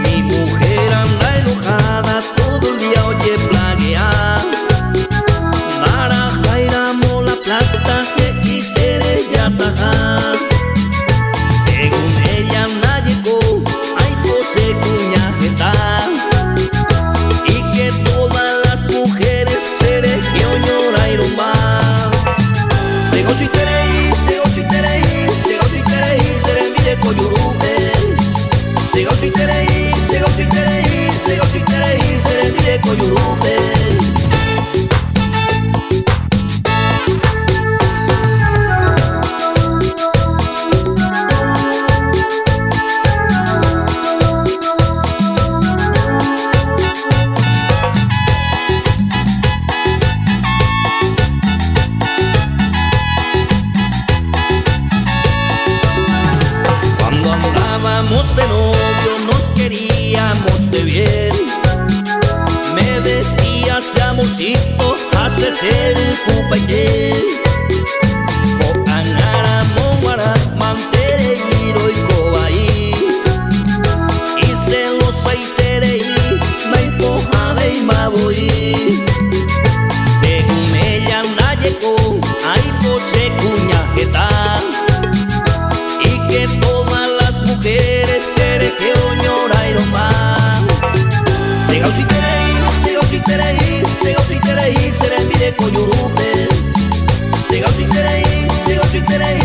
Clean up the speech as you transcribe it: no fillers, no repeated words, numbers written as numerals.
Mi mujer anda enojada, todo el día oye plaguear. Para jairamo la plata que quisiere ya atajar. Según ella na llegó, ay pose cuñajeta. Y que todas las mujeres se región lloraron más. Según si terei, según si terei, según si terei, seré mire coyurube. Según si terei, según si terei, según si terei, seré mire coyurube. De novio nos queríamos de bien. Me decías amorcito, hace ser cupaye. O anara monguara, mantere giro y cobaí. Y celosa y terei, na impoja de imaboí. Según ella na llegó, ay pose cuñajeta. Y que todas las mujeres se región lloraron más. Según si terei, según si terei, según si terei, seré mire coyurube. Según si terei, según si terei,